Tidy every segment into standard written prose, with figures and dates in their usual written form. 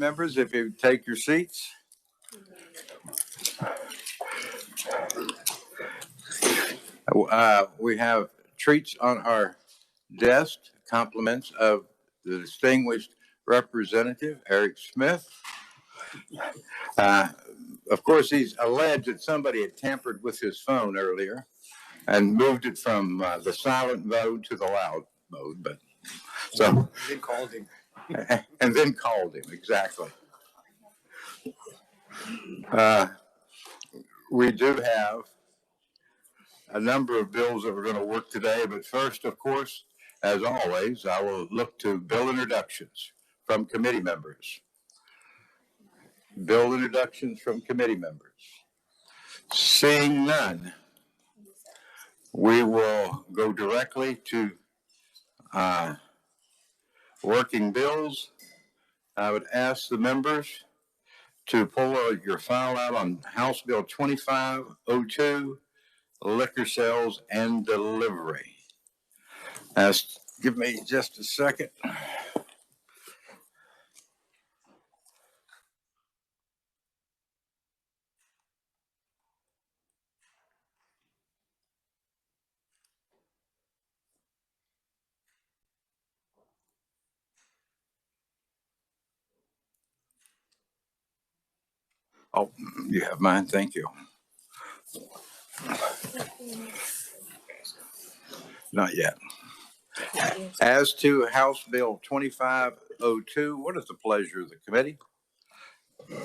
members, if you take your seats. We have treats on our desk, compliments of the distinguished Representative Eric Smith. Of course, he's alleged that somebody had tampered with his phone earlier and moved it from the silent mode to the loud mode. But so They called him. and then called him, exactly. We do have a number of bills that we're going to work today, but first, of course, as always, I will look to bill introductions from committee members. Bill introductions from committee members. Seeing none, we will go directly to working bills. I would ask the members to pull your file out on House Bill 2502, liquor sales and delivery. Give me just a second. Oh, you have mine. Thank you. Not yet. As to House Bill 2502, what is the pleasure of the committee?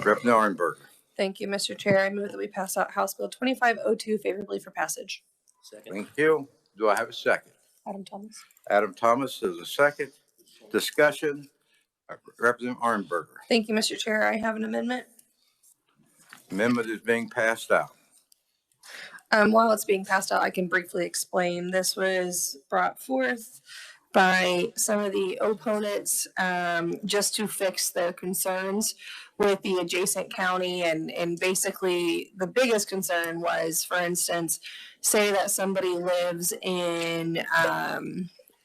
Representative Arnberger. Thank you, Mr. Chair. I move that we pass out House Bill 2502 favorably for passage. Second. Thank you. Do I have a second? Adam Thomas. Adam Thomas is a second. Discussion. Representative Arnberger. Thank you, Mr. Chair. I have an amendment. Amendment is being passed out. While it's being passed out, I can briefly explain. This was brought forth by some of the opponents just to fix their concerns with the adjacent county. And basically, the biggest concern was, for instance, say that somebody lives in,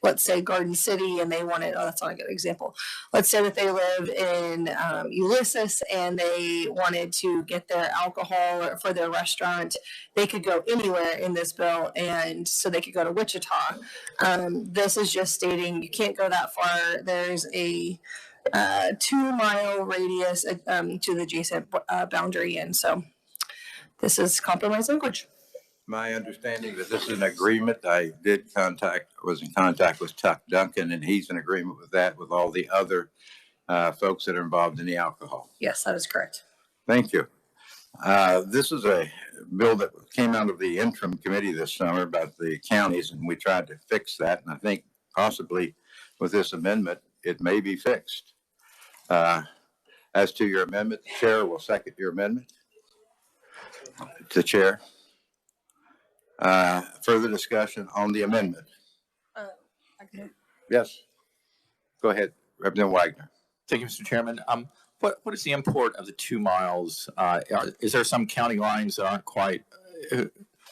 let's say, Garden City, and they wanted, oh, that's not a good example. Let's say that they live in Ulysses and they wanted to get their alcohol for their restaurant. They could go anywhere in this bill, and so they could go to Wichita. This is just stating you can't go that far. There's a 2-mile radius to the adjacent boundary, and so this is compromise language. My understanding that this is an agreement. I was in contact with Tuck Duncan, and he's in agreement with that with all the other folks that are involved in the alcohol. Yes, that is correct. Thank you. This is a bill that came out of the interim committee this summer about the counties, and we tried to fix that. And I think possibly with this amendment, it may be fixed. As to your amendment, the chair will second your amendment. The chair. Further discussion on the amendment? Yes. Go ahead, Representative Wagner. Thank you, Mr. Chairman. What is the import of the 2 miles? Is there some county lines that aren't quite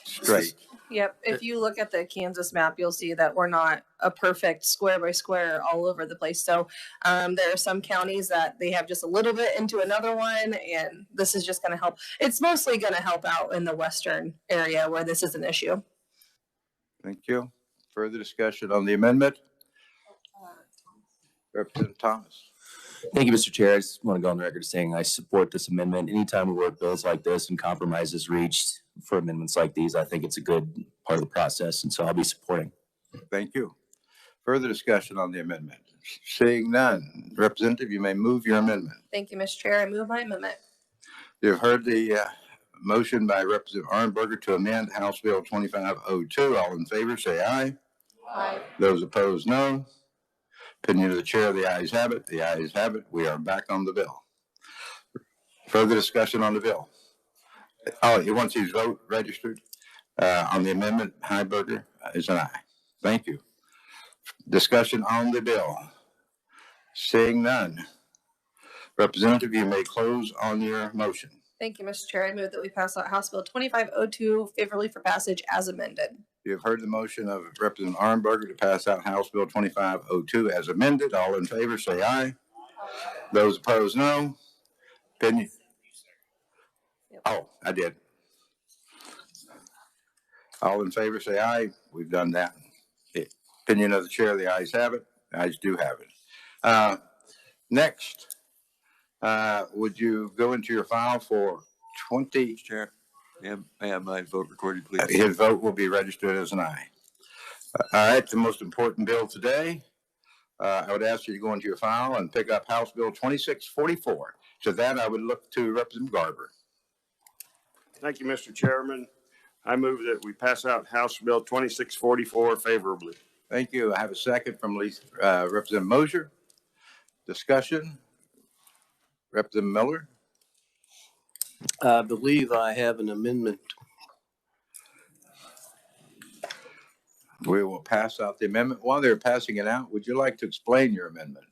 Straight? Yep. If you look at the Kansas map, you'll see that we're not a perfect square by square all over the place. So there are some counties that they have just a little bit into another one, and this is just going to help. It's mostly going to help out in the western area where this is an issue. Thank you. Further discussion on the amendment? Representative Thomas. Thank you, Mr. Chair. I just want to go on the record saying I support this amendment. Anytime we work bills like this and compromise is reached for amendments like these, I think it's a good part of the process, and so I'll be supporting. Thank you. Further discussion on the amendment? Seeing none. Representative, you may move your amendment. Thank you, Mr. Chair. I move my amendment. You've heard the motion by Representative Arnberger to amend House Bill 2502. All in favor, say aye. Aye. Those opposed, no. Opinion of the chair, the ayes have it. The ayes have it. We are back on the bill. Further discussion on the bill? Oh, he wants his vote registered on the amendment. Heiberger is an aye. Thank you. Discussion on the bill? Seeing none. Representative, you may close on your motion. Thank you, Mr. Chair. I move that we pass out House Bill 2502 favorably for passage as amended. You have heard the motion of Representative Arnberger to pass out House Bill 2502 as amended. All in favor, say aye. Those opposed, no. Opinion? Oh, I did. All in favor, say aye. We've done that. Opinion of the chair, the ayes have it. The ayes do have it. Next, would you go into your file for 20? Chair, may I have my vote recorded, please? His vote will be registered as an aye. All right, the most important bill today. I would ask you to go into your file and pick up House Bill 2644. To that, I would look to Representative Garber. Thank you, Mr. Chairman. I move that we pass out House Bill 2644 favorably. Thank you. I have a second from Representative Mosier. Discussion. Representative Miller. I believe I have an amendment. We will pass out the amendment. While they're passing it out, would you like to explain your amendment?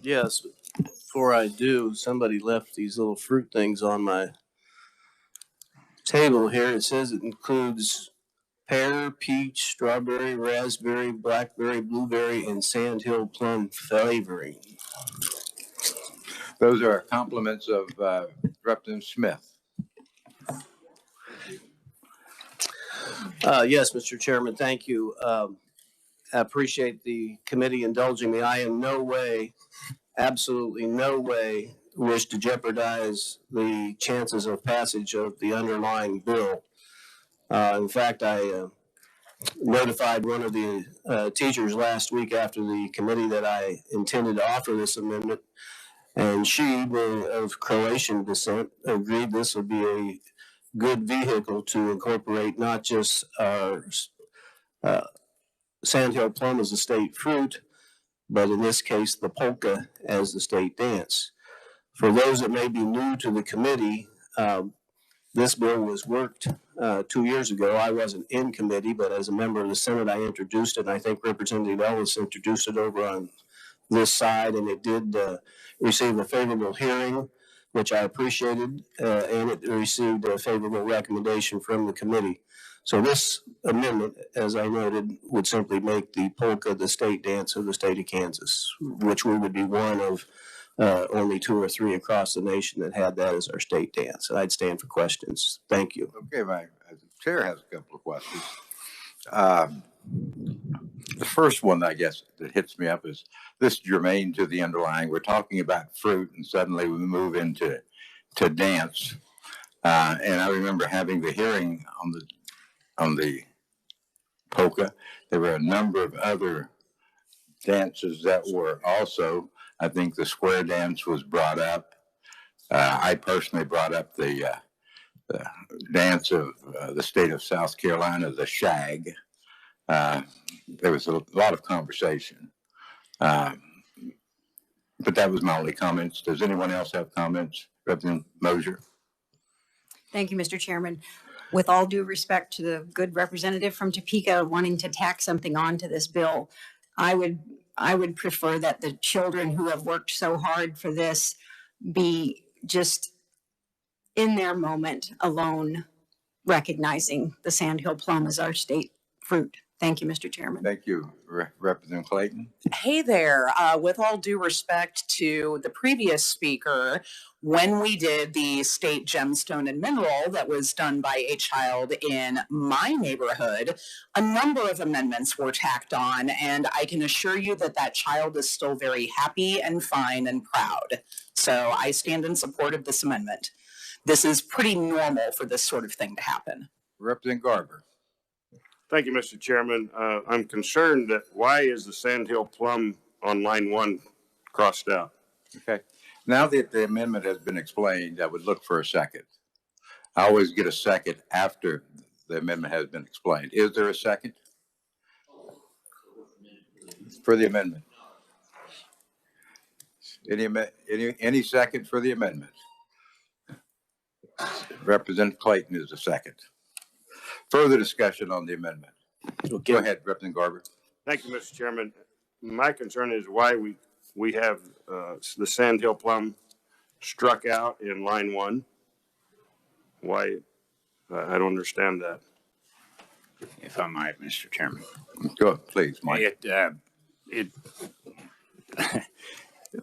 Yes, before I do, somebody left these little fruit things on my table here. It says it includes pear, peach, strawberry, raspberry, blackberry, blueberry, and sandhill plum flavoring. Those are compliments of Representative Smith. Yes, Mr. Chairman, thank you. I appreciate the committee indulging me. I in no way, absolutely no way, wish to jeopardize the chances of passage of the underlying bill. In fact, I notified one of the teachers last week after the committee that I intended to offer this amendment, and she, being of Croatian descent, agreed this would be a good vehicle to incorporate not just our sandhill plum as a state fruit, but in this case, the polka as the state dance. For those that may be new to the committee, this bill was worked 2 years ago. I wasn't in committee, but as a member of the Senate, I introduced it, and I think Representative Ellis introduced it over on this side, and it did receive a favorable hearing, which I appreciated, and it received a favorable recommendation from the committee. So this amendment, as I noted, would simply make the polka the state dance of the state of Kansas, which we would be one of only 2 or 3 across the nation that had that as our state dance. And I'd stand for questions. Thank you. Okay, the chair has a couple of questions. The first one, I guess, that hits me up is this germane to the underlying. We're talking about fruit, and suddenly we move into dance. And I remember having the hearing on the polka. There were a number of other dances that were also, I think the square dance was brought up. I personally brought up the dance of the state of South Carolina, the shag. There was a lot of conversation. But that was my only comments. Does anyone else have comments? Representative Mosier? Thank you, Mr. Chairman. With all due respect to the good representative from Topeka wanting to tack something on to this bill, I would prefer that the children who have worked so hard for this be just in their moment alone, recognizing the sandhill plum as our state fruit. Thank you, Mr. Chairman. Thank you, Representative Clayton. Hey there. With all due respect to the previous speaker, when we did the state gemstone and mineral that was done by a child in my neighborhood, a number of amendments were tacked on, and I can assure you that that child is still very happy and fine and proud. So I stand in support of this amendment. This is pretty normal for this sort of thing to happen. Representative Garber. Thank you, Mr. Chairman. I'm concerned that why is the sandhill plum on line 1 crossed out? Okay. Now that the amendment has been explained, I would look for a second. I always get a second after the amendment has been explained. Is there a second for the amendment? Any second for the amendment? Representative Clayton is the second. Further discussion on the amendment. Okay. Go ahead, Representative Garber. Thank you, Mr. Chairman. My concern is why we have the sandhill plum struck out in line 1. Why? I don't understand that. If I might, Mr. Chairman. Go ahead, please, Mike. It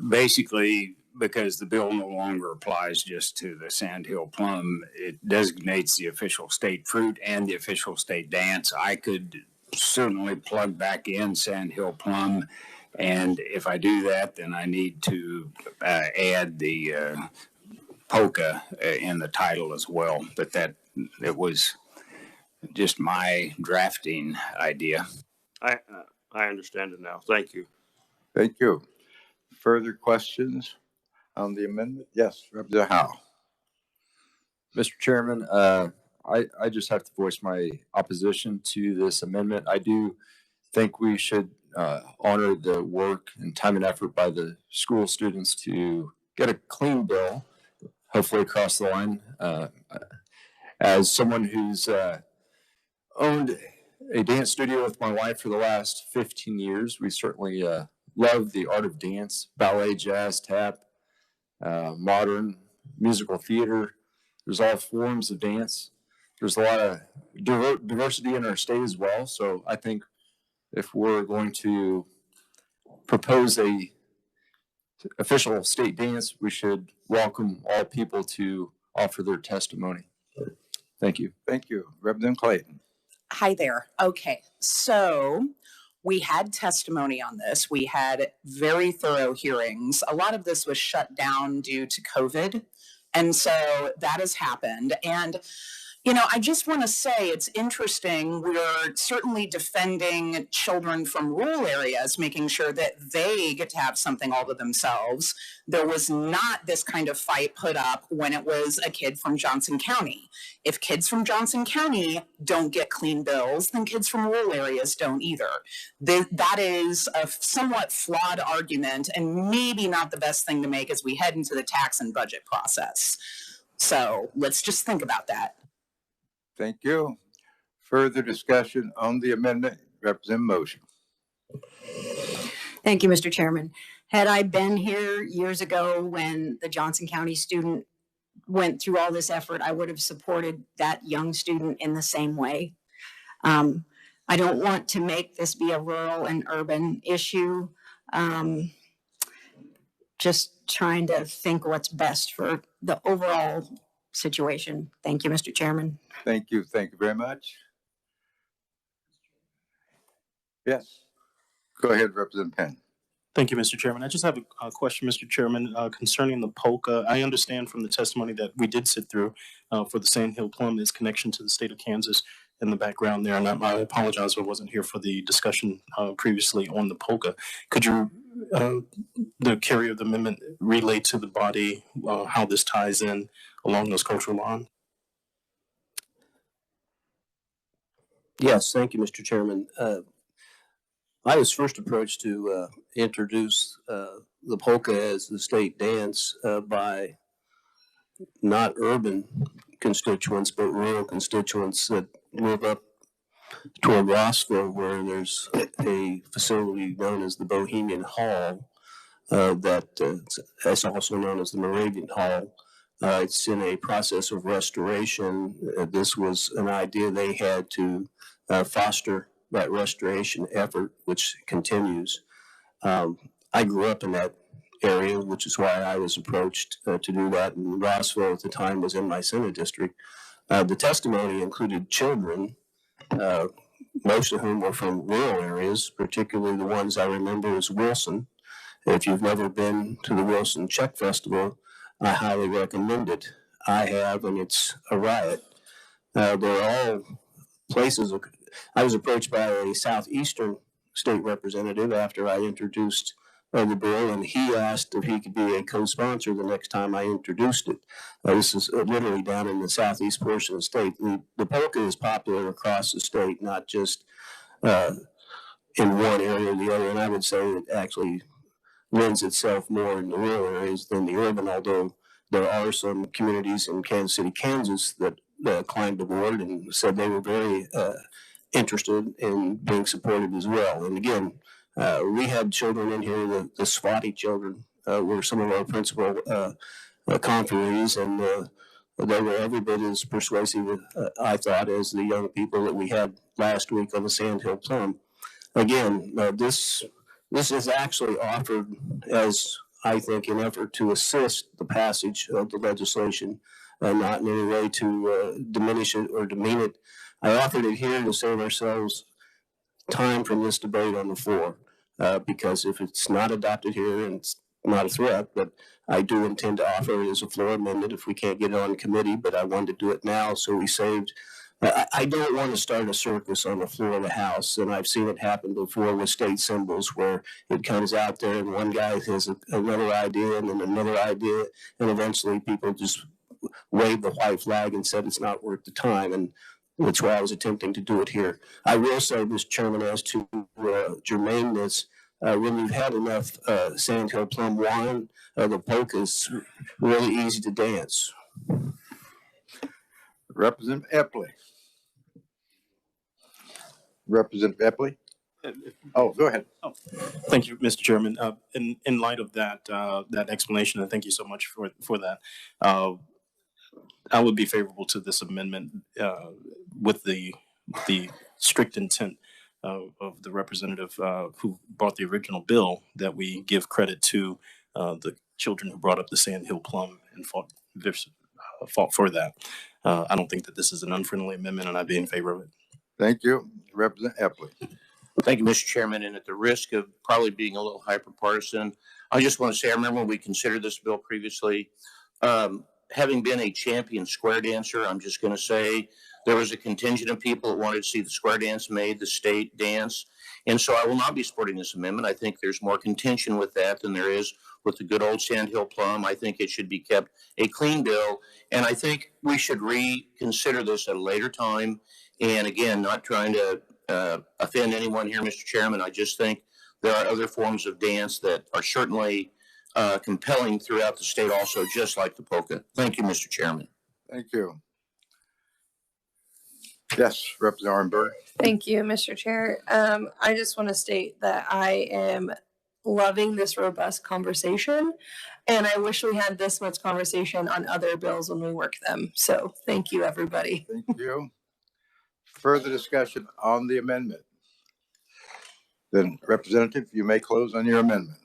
basically because the bill no longer applies just to the Sandhill Plum, it designates the official state fruit and the official state dance. I could certainly plug back in Sandhill Plum, and if I do that, then I need to add the polka in the title as well. But it was just my drafting idea. I understand it now. Thank you. Thank you. Further questions on the amendment? Yes, Representative Howe. Mr. Chairman, I just have to voice my opposition to this amendment. I do think we should honor the work and time and effort by the school students to get a clean bill, hopefully across the line. As someone who's owned a dance studio with my wife for the last 15 years, we certainly love the art of dance, ballet, jazz, tap, modern, musical theater. There's all forms of dance. There's a lot of diversity in our state as well. So I think if we're going to propose a official state dance, we should welcome all people to offer their testimony. Thank you. Thank you. Representative Clayton. Hi there. Okay, so we had testimony on this. We had very thorough hearings. A lot of this was shut down due to COVID. And so that has happened. And, you know, I just want to say it's interesting. We're certainly defending children from rural areas, making sure that they get to have something all to themselves. There was not this kind of fight put up when it was a kid from Johnson County. If kids from Johnson County don't get clean bills, then kids from rural areas don't either. That is a somewhat flawed argument and maybe not the best thing to make as we head into the tax and budget process. So let's just think about that. Thank you. Further discussion on the amendment? Representative Motion. Thank you, Mr. Chairman. Had I been here years ago when the Johnson County student went through all this effort, I would have supported that young student in the same way. I don't want to make this be a rural and urban issue. Just trying to think what's best for the overall situation. Thank you, Mr. Chairman. Thank you. Thank you very much. Yes. Go ahead, Representative Penn. Thank you, Mr. Chairman. I just have a question, Mr. Chairman, concerning the polka. I understand from the testimony that we did sit through for the Sandhill Plum, its connection to the state of Kansas in the background there. And I apologize if I wasn't here for the discussion previously on the polka. Could you, the carrier of the amendment, relay to the body how this ties in along those cultural lines? Yes, thank you, Mr. Chairman. I was first approached to introduce the polka as the state dance by not urban constituents, but rural constituents that live up toward Rossville, where there's a facility known as the Bohemian Hall that's also known as the Moravian Hall. It's in a process of restoration. This was an idea they had to foster that restoration effort, which continues. I grew up in that area, which is why I was approached to do that. And Rossville at the time was in my Senate district. The testimony included children, most of whom were from rural areas, particularly the ones I remember as Wilson. If you've never been to the Wilson Czech Festival, I highly recommend it. I have, and it's a riot. They're all places. I was approached by a southeastern state representative after I introduced the bill, and he asked if he could be a co-sponsor the next time I introduced it. This is literally down in the southeast portion of the state. The polka is popular across the state, not just in one area or the other, and I would say it actually lends itself more in the rural areas than the urban, although there are some communities in Kansas City, Kansas that climbed aboard and said they were very interested in being supported as well. And again, we had children in here, the Swati children were some of our principal conferees, and they were every bit as persuasive, I thought, as the young people that we had last week on the Sandhill Plum. Again, this is actually offered as I think, an effort to assist the passage of the legislation, not in any way to diminish it or demean it. I offered it here to save ourselves time from this debate on the floor, because if it's not adopted here, and it's not a threat, but I do intend to offer it as a floor amendment if we can't get it on committee, but I wanted to do it now, so we saved. I don't want to start a circus on the floor of the House, and I've seen it happen before with state symbols where it comes out there and one guy has another idea and then another idea, and eventually people just wave the white flag and said it's not worth the time, and that's why I was attempting to do it here. I will say, Mr. Chairman, as to germaneness, when you've had enough Sandhill Plum wine, the polka is really easy to dance. Representative Epley. Representative Epley? Oh, go ahead. Thank you, Mr. Chairman. In light of that that explanation, and thank you so much for that, I would be favorable to this amendment with the strict intent of the representative who brought the original bill, that we give credit to the children who brought up the Sandhill Plum and fought for that. I don't think that this is an unfriendly amendment, and I'd be in favor of it. Thank you. Representative Epley. Thank you, Mr. Chairman. And at the risk of probably being a little hyper-partisan, I just want to say, I remember when we considered this bill previously, having been a champion square dancer, I'm just going to say there was a contingent of people that wanted to see the square dance made the state dance. And so I will not be supporting this amendment. I think there's more contention with that than there is with the good old Sandhill Plum. I think it should be kept a clean bill. And I think we should reconsider this at a later time. And again, not trying to offend anyone here, Mr. Chairman. I just think there are other forms of dance that are certainly compelling throughout the state also, just like the polka. Thank you, Mr. Chairman. Thank you. Yes, Representative Orenberg. Thank you, Mr. Chair. I just want to state that I am loving this robust conversation, and I wish we had this much conversation on other bills when we work them. So thank you, everybody. Thank you. Further discussion on the amendment? Then, Representative, you may close on your amendment.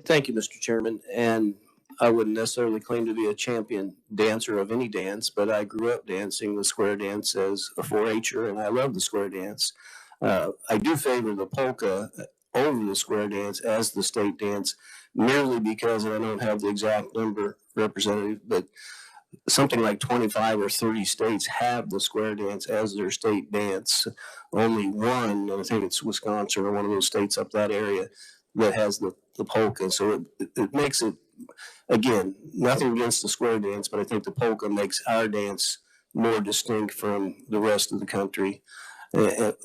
Thank you, Mr. Chairman. And I wouldn't necessarily claim to be a champion dancer of any dance, but I grew up dancing the square dance as a 4-H'er, and I love the square dance. I do favor the polka over the square dance as the state dance, merely because, and I don't have the exact number, Representative, but something like 25 or 30 states have the square dance as their state dance. Only one, and I think it's Wisconsin or one of those states up that area, that has the polka. So it makes it, again, nothing against the square dance, but I think the polka makes our dance more distinct from the rest of the country.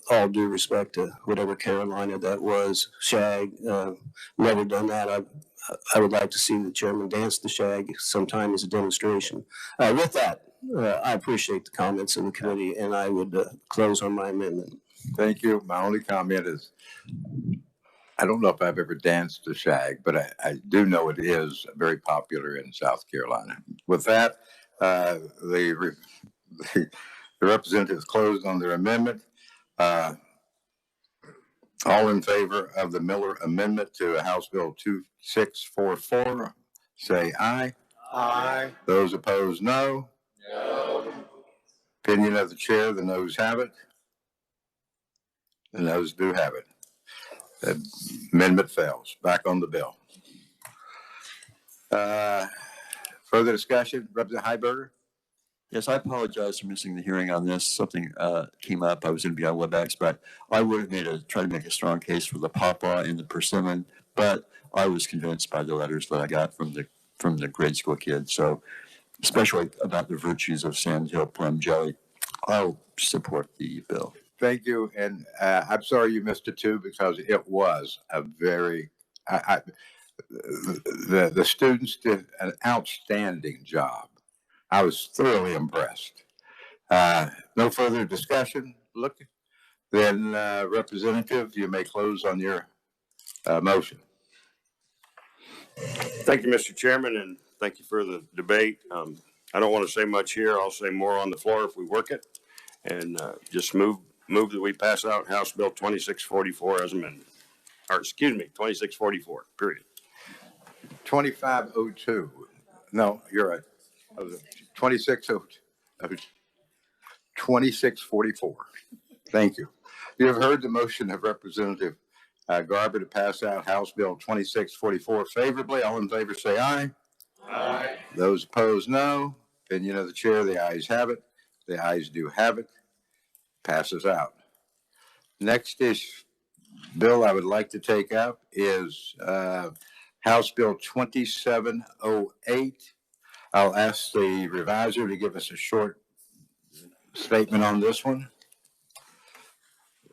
All due respect to whatever Carolina that was, shag, never done that. I would like to see the chairman dance the shag sometime as a demonstration. With that, I appreciate the comments in the committee, and I would close on my amendment. Thank you. My only comment is, I don't know if I've ever danced the shag, but I do know it is very popular in South Carolina. With that, the representatives closed on their amendment. All in favor of the Miller Amendment to House Bill 2644, say aye. Aye. Those opposed, no. No. Opinion of the chair, the noes have it. The noes do have it. The amendment fails. Back on the bill. Further discussion, Representative Heiberger? Yes, I apologize for missing the hearing on this. Something came up. I was going to be on WebEx, but I would have tried to make a strong case for the pawpaw and the persimmon, but I was convinced by the letters that I got from the grade school kids. So, especially about the virtues of Sandhill Plum jelly, I'll support the bill. Thank you. And I'm sorry you missed it too, because it was a very, the students did an outstanding job. I was thoroughly impressed. No further discussion. Then Representative, you may close on your motion. Thank you, Mr. Chairman, and thank you for the debate. I don't want to say much here. I'll say more on the floor if we work it, and just move that we pass out House Bill 2644 as amended, or excuse me, 2644, period. 2502. No, you're right. 2644. Thank you. You have heard the motion of Representative Garber to pass out House Bill 2644 favorably. All in favor say aye. Aye. Those opposed, no. Opinion of the chair, the ayes have it. The ayes do have it. Passes out. Next bill I would like to take up is House Bill 2708. I'll ask the reviser to give us a short statement on this one.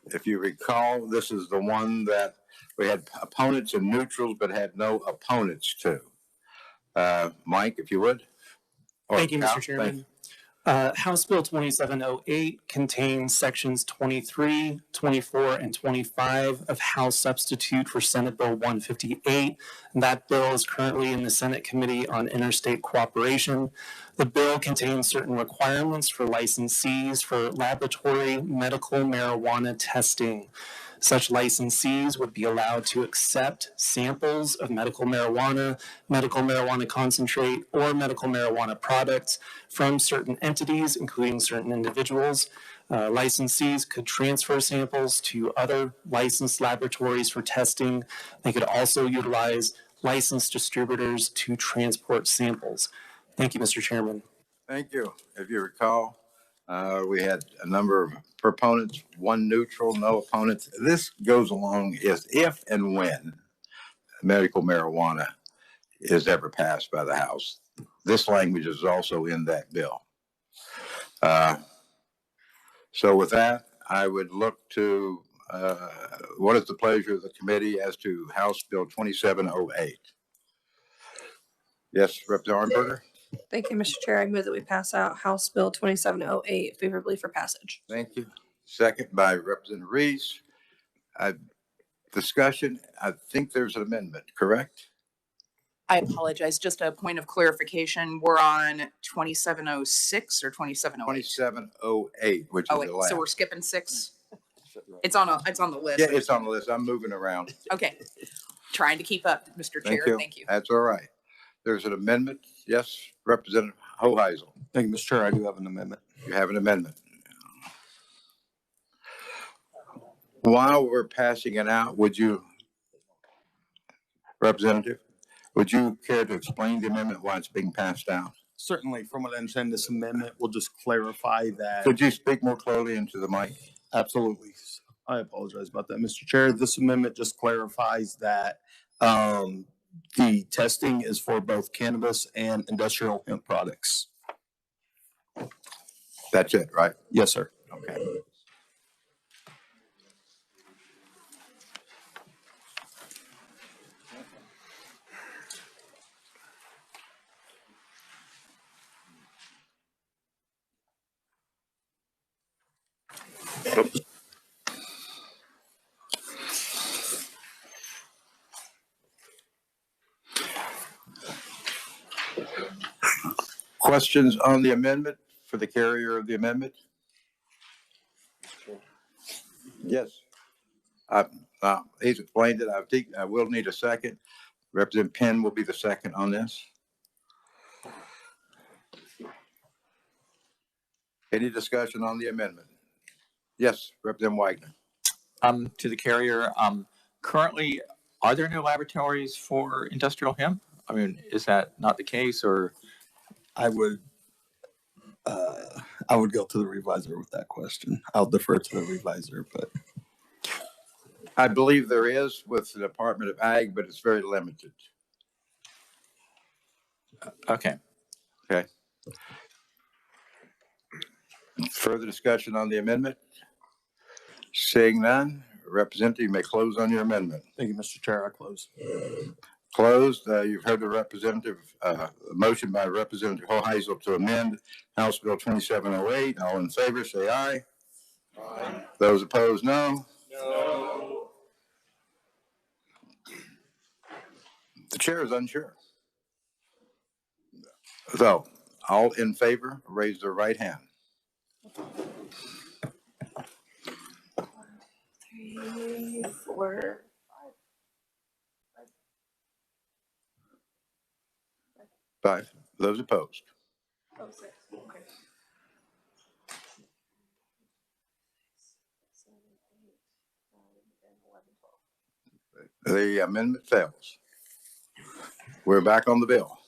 If you recall, this is the one that we had opponents and neutrals, but had no opponents to. Mike, if you would. Thank you, Mr. Chairman. House Bill 2708 contains sections 23, 24, and 25 of House Substitute for Senate Bill 158. And that bill is currently in the Senate Committee on Interstate Cooperation. The bill contains certain requirements for licensees for laboratory medical marijuana testing. Such licensees would be allowed to accept samples of medical marijuana concentrate, or medical marijuana products from certain entities, including certain individuals. Licensees could transfer samples to other licensed laboratories for testing. They could also utilize licensed distributors to transport samples. Thank you, Mr. Chairman. Thank you. If you recall, we had a number of proponents, one neutral, no opponents. This goes along as if and when medical marijuana is ever passed by the House. This language is also in that bill. So with that, I would look to what is the pleasure of the committee as to House Bill 2708? Yes, Representative Arnberger? Thank you, Mr. Chair. I move that we pass out House Bill 2708 favorably for passage. Thank you. Second by Representative Reese. Discussion, I think there's an amendment, correct? I apologize. Just a point of clarification. We're on 2706 or 2708? 2708, which is the last. So we're skipping 6? It's on the list. Yeah, it's on the list. I'm moving around. Okay. Trying to keep up, Mr. Chair. Thank you. That's all right. There's an amendment. Yes, Representative Hoheisel. Thank you, Mr. Chair. I do have an amendment. You have an amendment. While we're passing it out, would you, Representative, would you care to explain the amendment, why it's being passed out? Certainly, from what I understand, this amendment will just clarify that. Could you speak more closely into the mic? Absolutely. I apologize about that, Mr. Chair. This amendment just clarifies that the testing is for both cannabis and industrial hemp products. That's it, right? Yes, sir. Okay. Questions on the amendment for the carrier of the amendment? Yes. He's explained it. I will need a second. Representative Penn will be the second on this. Any discussion on the amendment? Yes, Representative Wagner. To the carrier, currently, are there no laboratories for industrial hemp? I mean, is that not the case, or? I would go to the reviser with that question. I'll defer to the reviser, but. I believe there is with the Department of Ag, but it's very limited. Okay. Okay. Further discussion on the amendment? Seeing none, Representative, you may close on your amendment. Thank you, Mr. Chair. I close. Closed. You've heard the representative, motion by Representative Hoheisel to amend House Bill 2708. All in favor, say aye. Aye. Those opposed, no. No. The chair is unsure. So, all in favor, raise their right hand. 3, 4, 5. Those opposed? Oh, 6. Okay. The amendment fails. We're back on the bill.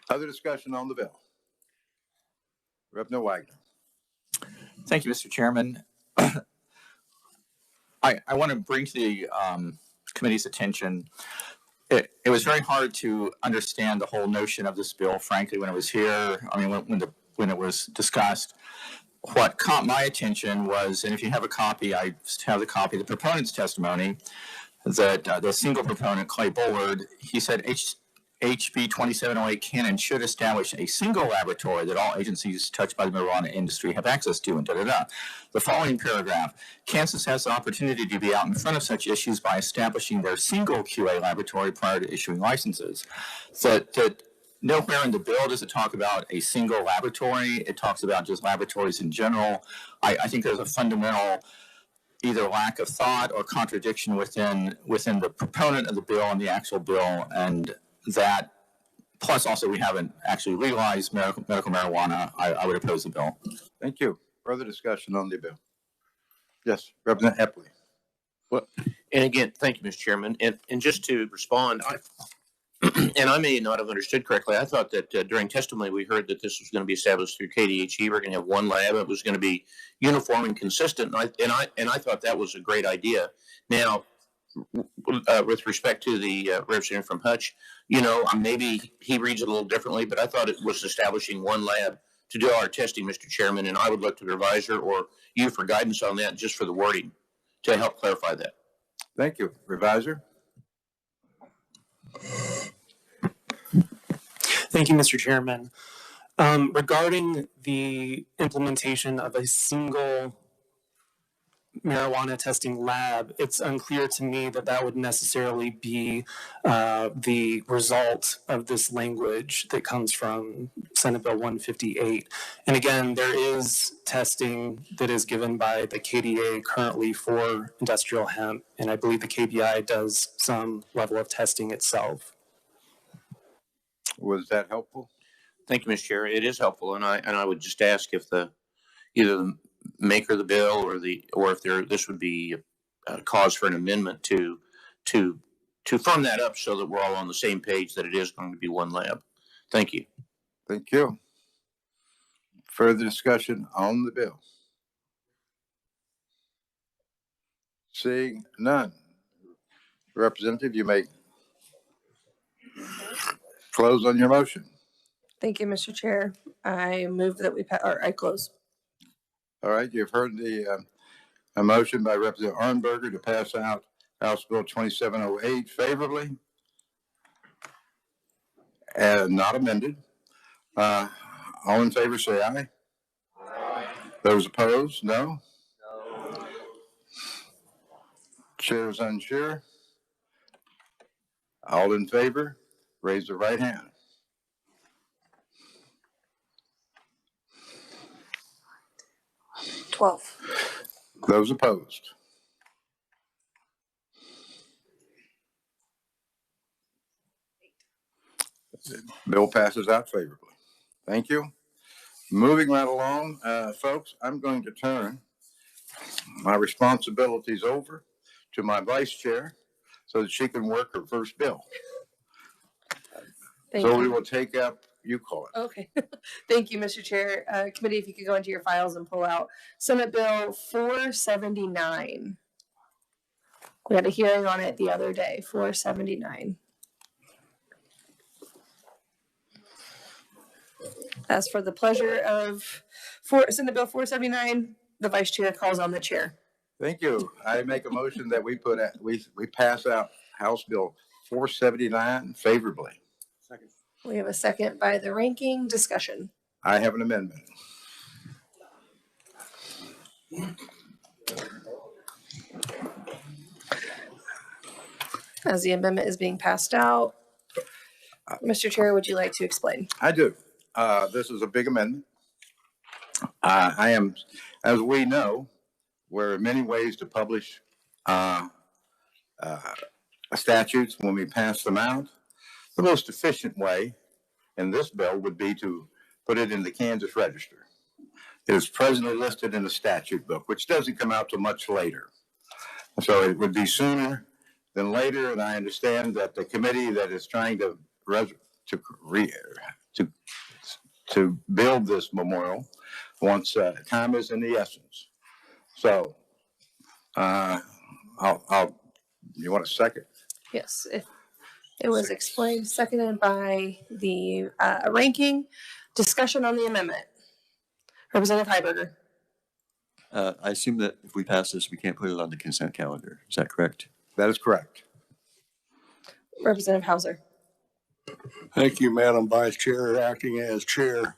Other discussion on the bill? Representative Wagner. Thank you, Mr. Chairman. I want to bring to the committee's attention, it was very hard to understand the whole notion of this bill, frankly, when it was here. I mean, when it was discussed. What caught my attention was, and if you have a copy, I have the copy of the proponent's testimony, that the single proponent, Clay Bullard, he said HB 2708 can and should establish a single laboratory that all agencies touched by the marijuana industry have access to, and da-da-da. The following paragraph, Kansas has the opportunity to be out in front of such issues by establishing their single QA laboratory prior to issuing licenses. That nowhere in the bill does it talk about a single laboratory. It talks about just laboratories in general. I think there's a fundamental either lack of thought or contradiction within the proponent of the bill and the actual bill, and that, plus also we haven't actually legalized medical marijuana. I would oppose the bill. Thank you. Further discussion on the bill? Yes, Representative Epley. Well, and again, thank you, Mr. Chairman. And just to respond, and I may not have understood correctly. I thought that during testimony we heard that this was going to be established through KDHE. We're going to have one lab. It was going to be uniform and consistent. And I thought that was a great idea. Now, with respect to the representative from Hutch, maybe he reads it a little differently, but I thought it was establishing one lab to do our testing, Mr. Chairman. And I would look to the revisor or you for guidance on that, just for the wording to help clarify that. Thank you, revisor. Thank you, Mr. Chairman. Regarding the implementation of a single marijuana testing lab, it's unclear to me that that would necessarily be the result of this language that comes from Senate Bill 158. And again, there is testing that is given by the KDA currently for industrial hemp, and I believe the KBI does some level of testing itself. Was that helpful? Thank you, Mr. Chair. It is helpful, and I would just ask if either the maker of the bill or if this would be a cause for an amendment to firm that up so that we're all on the same page that it is going to be one lab. Thank you. Thank you. Further discussion on the bill? Seeing none. Representative, you may close on your motion. Thank you, Mr. Chair. I move that I close. All right, you've heard a motion by Representative Arnberger to pass out House Bill 2708 favorably and not amended. All in favor, say aye. Aye. Those opposed, no. No. Chair is unsure. All in favor, raise the right hand. Those opposed. The bill passes out favorably. Thank you. Moving right along, folks, I'm going to turn my responsibilities over to my vice chair so that she can work her first bill. So we will take up, you call it. Okay. Thank you, Mr. Chair. Committee, if you could go into your files and pull out Senate Bill 479. We had a hearing on it the other day, 479. As for the pleasure of Senate Bill 479, the vice chair calls on the chair. Thank you. I make a motion that we pass out House Bill 479 favorably. Second. We have a second by the ranking. Discussion. I have an amendment. As the amendment is being passed out, Mr. Chair, would you like to explain? I do. This is a big amendment. I am, as we know, there are many ways to publish statutes when we pass them out. The most efficient way in this bill would be to put it in the Kansas Register. It is presently listed in the statute book, which doesn't come out till much later. So it would be sooner than later, and I understand that the committee that is trying to build this memorial wants time is in the essence. So you want a second? Yes, it was explained, seconded by the ranking. Discussion on the amendment. Representative Heiberger. I assume that if we pass this, we can't put it on the consent calendar. Is that correct? That is correct. Representative Hauser. Thank you, Madam Vice Chair, acting as chair.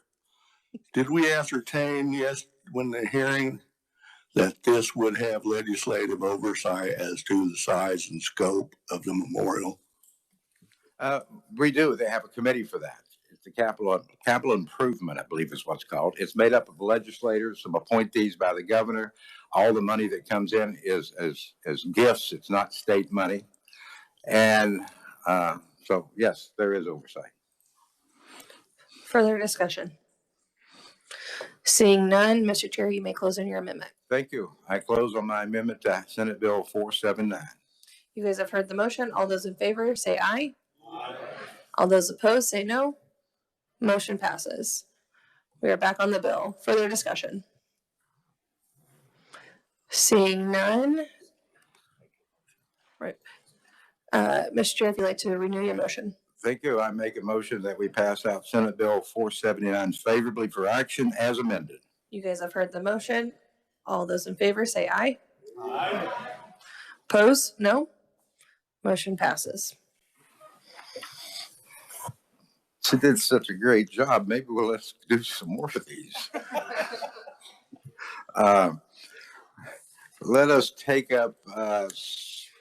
Did we ascertain, when the hearing, that this would have legislative oversight as to the size and scope of the memorial? We do. They have a committee for that. It's the capital improvement, I believe is what's called. It's made up of legislators, some appointees by the governor. All the money that comes in is as gifts. It's not state money. And so, yes, there is oversight. Further discussion. Seeing none, Mr. Chair, you may close on your amendment. Thank you. I close on my amendment to Senate Bill 479. You guys have heard the motion. All those in favor say aye. Aye. All those opposed say no. Motion passes. We are back on the bill. Further discussion. Seeing none. Right. Mr. Chair, if you'd like to renew your motion. Thank you. I make a motion that we pass out Senate Bill 479 favorably for action as amended. You guys have heard the motion. All those in favor say aye. Aye. Oppose? No. Motion passes. She did such a great job. Maybe let's do some more of these. Let us take up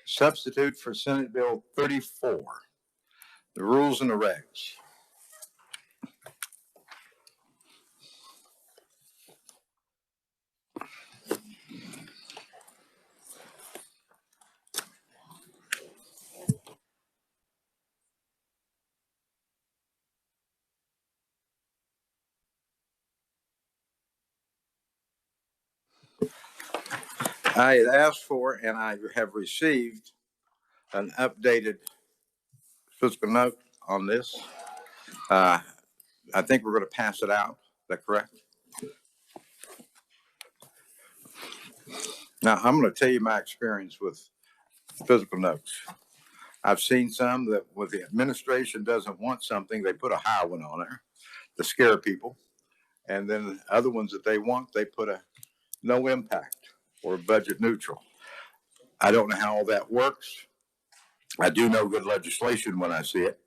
substitute for Senate Bill 34, the rules and the regs. I had asked for and I have received an updated fiscal note on this. I think we're going to pass it out. Is that correct? Now, I'm going to tell you my experience with physical notes. I've seen some that when the administration doesn't want something, they put a high one on there to scare people. And then other ones that they want, they put a no impact or budget neutral. I don't know how all that works. I do know good legislation when I see it.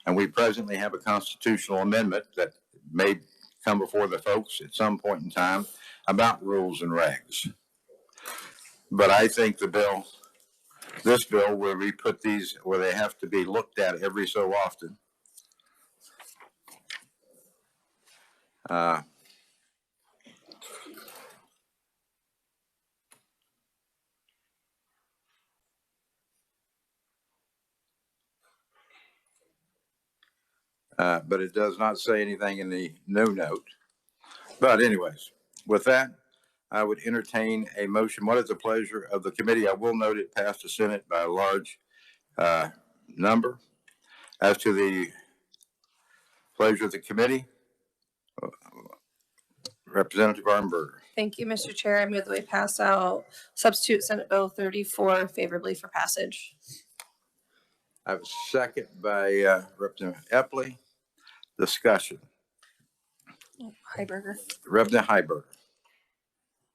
And we presently have a constitutional amendment that may come before the folks at some point in time about rules and regs. But I think this bill where we put these, where they have to be looked at every so often. But it does not say anything in the no note. But anyways, with that, I would entertain a motion. What is the pleasure of the committee? I will note it passed the Senate by a large number. As to the pleasure of the committee, Representative Armberger. Thank you, Mr. Chair. I move that we pass out substitute Senate Bill 34 favorably for passage. I have a second by Representative Epley. Discussion. Heiberger. Representative Heiberger.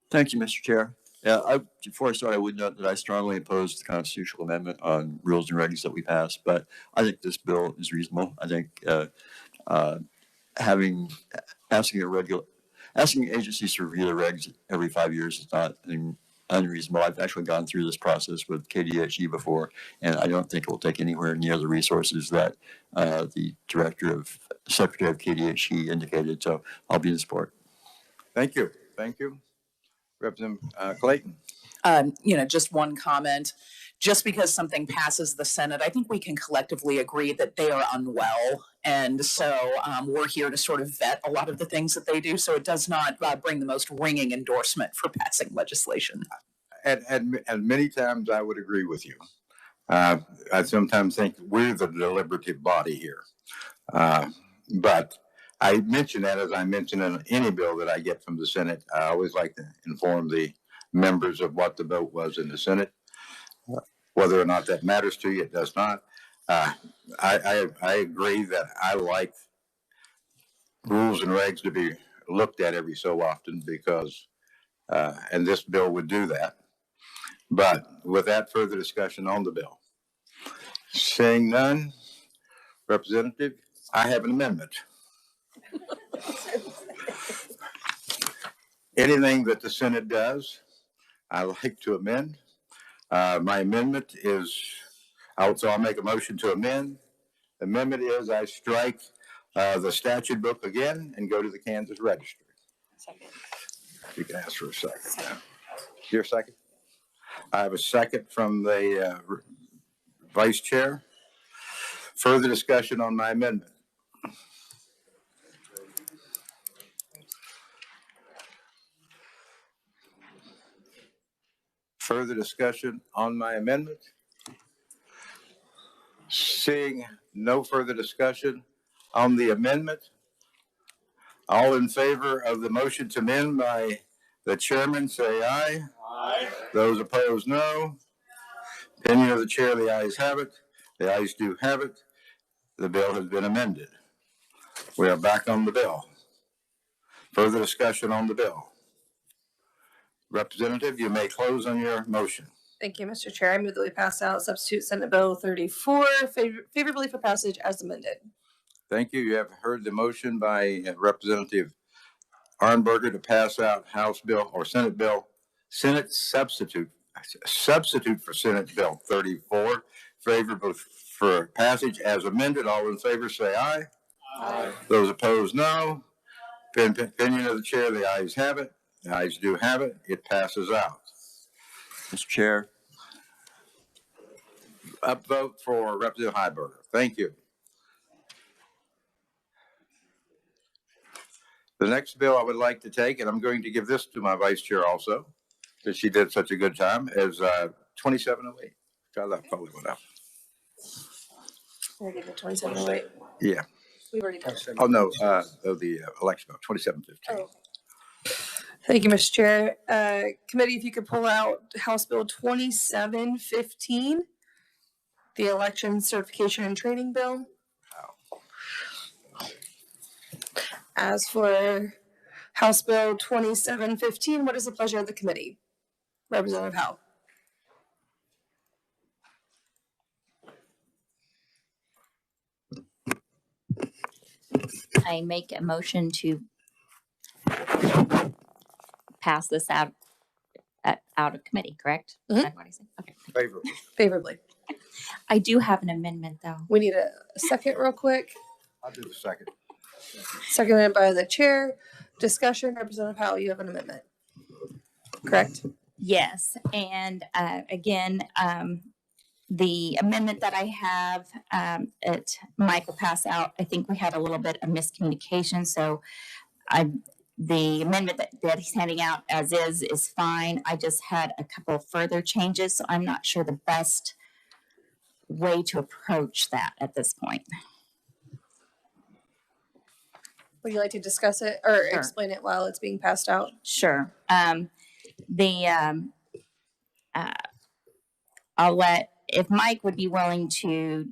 Thank you, Mr. Chair. Yeah, before I start, I would note that I strongly oppose the constitutional amendment on rules and regs that we passed, but I think this bill is reasonable. I think asking agencies to review the regs every 5 years is not unreasonable. I've actually gone through this process with ks.gov before, and I don't think it will take anywhere near the resources that the Secretary of ks.gov indicated. So I'll be in support. Thank you. Thank you. Representative Clayton. Just one comment. just because something passes the Senate, I think we can collectively agree that they are unwell. And so we're here to sort of vet a lot of the things that they do. So it does not bring the most ringing endorsement for passing legislation. And many times I would agree with you. I sometimes think we're the deliberative body here. But I mention that as I mention in any bill that I get from the Senate. I always like to inform the members of what the vote was in the Senate. Whether or not that matters to you, it does not. I agree that I like rules and regs to be looked at every so often because, and this bill would do that. But with that, further discussion on the bill. Seeing none, Representative, I have an amendment. Anything that the Senate does, I like to amend. My amendment is, I'll make a motion to amend. The amendment is I strike the statute book again and go to the Kansas Register. Second. You can ask for a second. Your second? I have a second from the Vice Chair. Further discussion on my amendment. Further discussion on my amendment? Seeing no further discussion on the amendment, all in favor of the motion to amend by the chairman, say aye. Aye. Those opposed, no. Opinion of the chair, the ayes have it. The ayes do have it. The bill has been amended. We are back on the bill. Further discussion on the bill. Representative, you may close on your motion. Thank you, Mr. Chair. I move that we pass out substitute Senate Bill 34 favorably for passage as amended. Thank you. You have heard the motion by Representative Arnberger to pass out House Bill or Senate Bill, Senate substitute for Senate Bill 34, favorable for passage as amended. All in favor say aye. Aye. Those opposed, no. Opinion of the chair, the ayes have it. The ayes do have it. It passes out. Mr. Chair. Upvote for Representative Heiberger. Thank you. The next bill I would like to take, and I'm going to give this to my vice chair also, because she did such a good time, is 2708. God, that probably went up. We're getting 2708. Yeah. We've already done it. Oh, no, the election bill, 2715. Oh. Thank you, Mr. Chair. Committee, if you could pull out House Bill 2715, the election certification and training bill. As for House Bill 2715, what is the pleasure of the committee? Representative Howe. I make a motion to pass this out of committee, correct? Mm-hmm. Is that what I said? Okay. Favorably. Favorably. I do have an amendment though. We need a second real quick. I'll do the second. Seconded by the chair. Discussion, Representative Howell, you have an amendment. Correct? Yes, and again, the amendment that I have, Mike will pass out. I think we had a little bit of miscommunication, so the amendment that he's handing out as is fine. I just had a couple of further changes, so I'm not sure the best way to approach that at this point. Would you like to discuss it or Sure. explain it while it's being passed out? Sure. I'll let, if Mike would be willing to,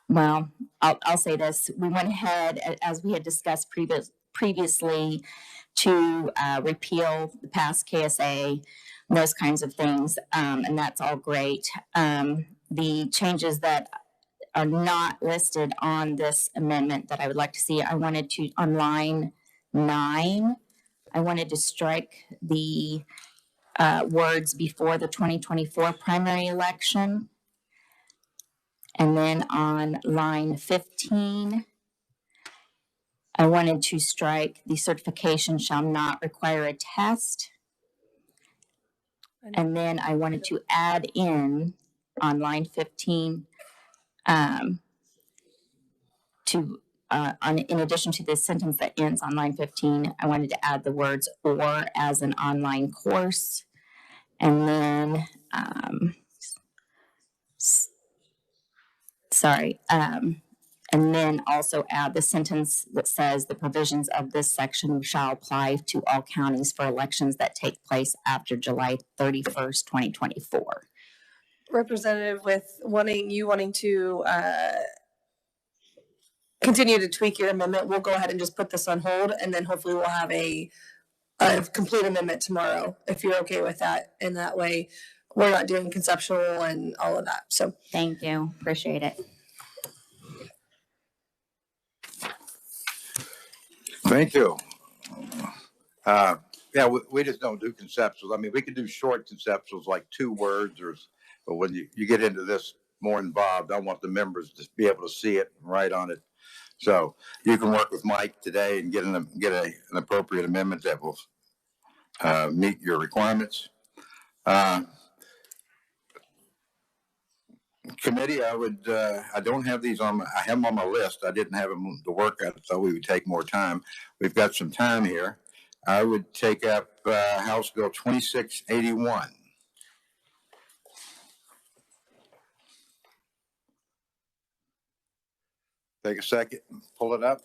well, I'll say this. We went ahead, as we had discussed previously, to repeal the past KSA, and those kinds of things, and that's all great. The changes that are not listed on this amendment that I would like to see, I wanted to, on line 9, I wanted to strike the words before the 2024 primary election. And then on line 15, I wanted to strike the certification shall not require a test. And then I wanted to add in on line 15, in addition to the sentence that ends on line 15, I wanted to add the words "or as an online course," and then, and then also add the sentence that says the provisions of this section shall apply to all counties for elections that take place after July 31st, 2024. Representative, with wanting to continue to tweak your amendment, we'll go ahead and just put this on hold, and then hopefully we'll have a complete amendment tomorrow, if you're okay with that. And that way, we're not doing conceptual and all of that. So thank you, appreciate it. Thank you. Yeah, we just don't do conceptuals. I mean, we can do short conceptuals like 2 words, but when you get into this more involved, I want the members to be able to see it and write on it. So you can work with Mike today and get an appropriate amendment that will meet your requirements. Committee, I don't have these I have them on my list. I didn't have them to work at, so we would take more time. We've got some time here. I would take up House Bill 2681. Take a second, pull it up.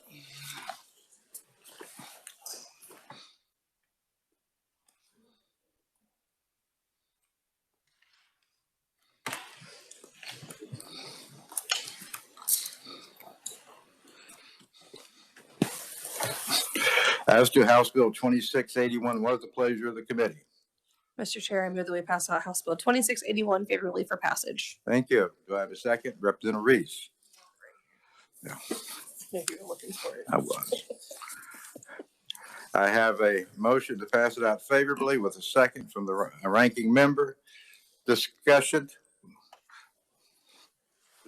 As to House Bill 2681, what is the pleasure of the committee? Mr. Chair, I move that we pass out House Bill 2681 favorably for passage. Thank you. Do I have a second? Representative Reese. Yeah. Maybe you're looking for it. I was. I have a motion to pass it out favorably with a second from the ranking member. Discussion.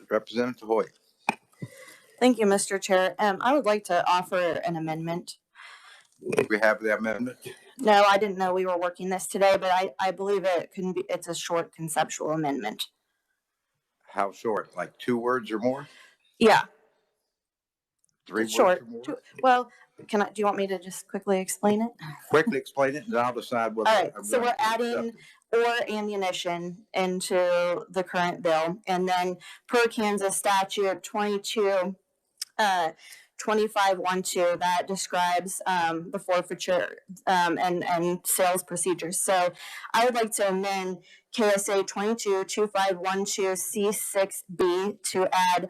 Representative Hoyt. Thank you, Mr. Chair. I would like to offer an amendment. We have the amendment. No, I didn't know we were working this today, but I believe it's a short conceptual amendment. How short? Like 2 words or more? Yeah. 3 It's short. words or more? Well, do you want me to just quickly explain it? Quickly explain it and I'll decide what. All right, so we're adding "or ammunition" into the current bill, and then per Kansas statute 2512, that describes the forfeiture and sales procedures. So I would like to amend KSA 222512 C6B to add.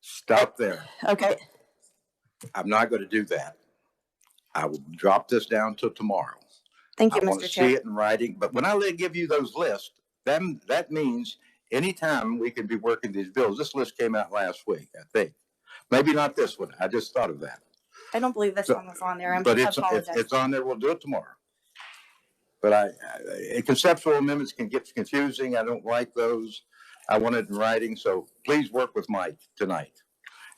Stop there. Okay. I'm not going to do that. I will drop this down till tomorrow. Thank you, I want Mr. to Chair. see it in writing, but when I give you those lists, then that means anytime we can be working these bills. This list came out last week, I think. Maybe not this one. I just thought of that. I don't believe this one was on there. I apologize. It's on there. We'll do it tomorrow. But conceptual amendments can get confusing. I don't like those. I want it in writing. So please work with Mike tonight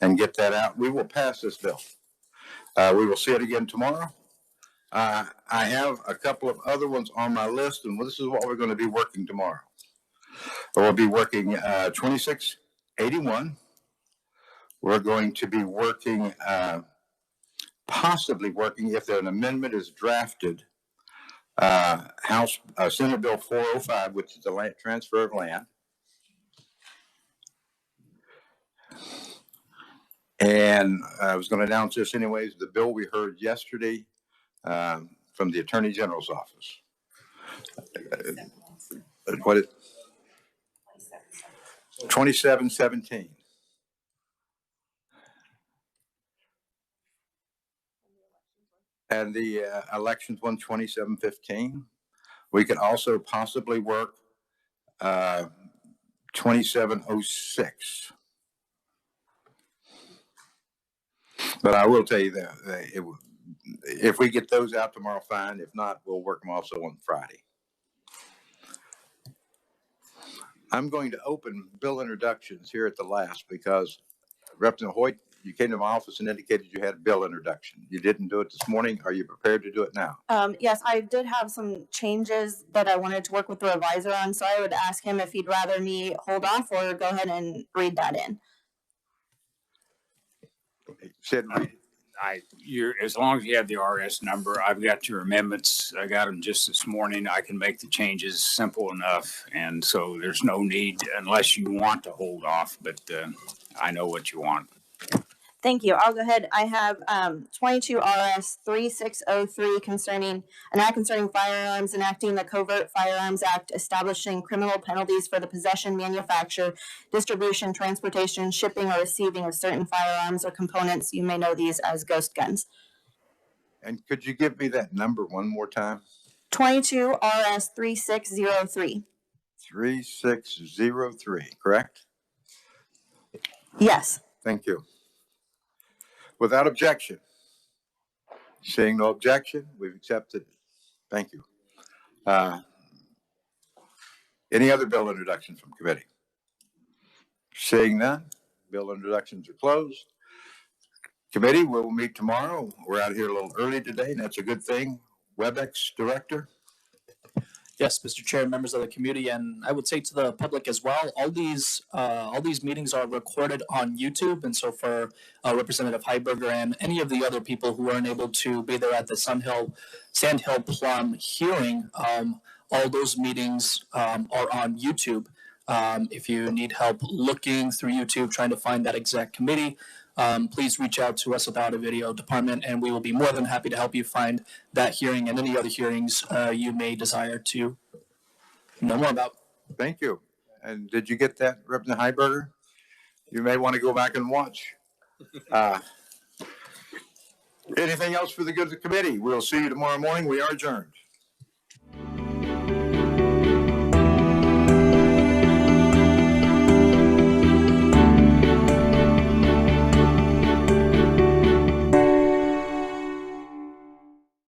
and get that out. We will pass this bill. We will see it again tomorrow. I have a couple of other ones on my list, and this is what we're going to be working tomorrow. We'll be working 2681. We're going to be working, possibly working, if an amendment is drafted, Senate Bill 405, which is the land transfer of land. And I was going to announce this anyways, the bill we heard yesterday from the Attorney General's office. What is 2717. And the elections one 2715. We could also possibly work 2706. But I will tell you that if we get those out tomorrow, fine. If not, we'll work them also on Friday. I'm going to open bill introductions here at the last because Representative Hoyt, you came to my office and indicated you had a bill introduction. You didn't do it this morning. Are you prepared to do it now? Yes, I did have some changes that I wanted to work with the revisor on, so I would ask him if he'd rather me hold off or go ahead and read that in. Said You're, as long as you have the RS number, I've got your amendments. I got them just this morning. I can make the changes simple enough. And so there's no need unless you want to hold off, but I know what you want. Thank you. I'll go ahead. I have 22 RS 3603 concerning an act concerning firearms, enacting the Covert Firearms Act, establishing criminal penalties for the possession, manufacture, distribution, transportation, shipping, or receiving of certain firearms or components. You may know these as ghost guns. And could you give me that number one more time? 22 RS 3603. 3603, correct? Yes. Thank you. Without objection. Seeing no objection, we've accepted. Thank you. Any other bill introductions from committee? Seeing none, bill introductions are closed. Committee, we'll meet tomorrow. We're out here a little early today, and that's a good thing. WebEx director. Yes, Mr. Chair, members of the community, and I would say to the public as well, all these meetings are recorded on YouTube. And so for Representative Heiberger and any of the other people who weren't able to be there at the Sandhill Plum hearing, all those meetings are on YouTube. If you need help looking through YouTube, trying to find that exact committee, please reach out to us about a video department, and we will be more than happy to help you find that hearing and any other hearings you may desire to know more about. Thank you. And did you get that, Representative Heiberger? You may want to go back and watch. Anything else for the good of the committee? We'll see you tomorrow morning. We are adjourned.